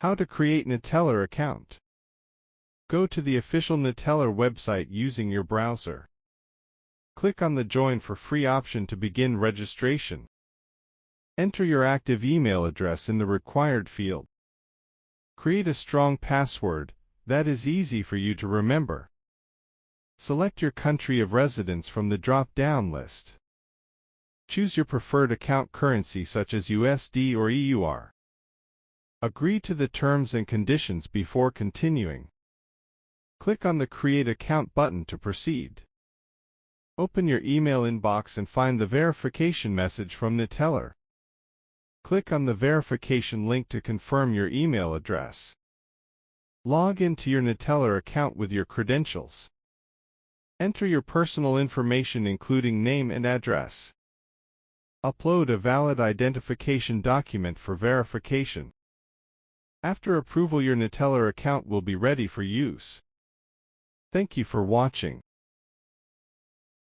How to create Neteller account. Go to the official Neteller website using your browser. Click on the Join for Free option to begin registration. Enter your active email address in the required field. Create a strong password that is easy for you to remember. Select your country of residence from the drop-down list. Choose your preferred account currency such as USD or EUR. Agree to the terms and conditions before continuing. Click on the Create Account button to proceed. Open your email inbox and find the verification message from Neteller. Click on the verification link to confirm your email address. Log into your Neteller account with your credentials. Enter your personal information including name and address. Upload a valid identification document for verification. After approval, your Neteller account will be ready for use. Thank you for watching.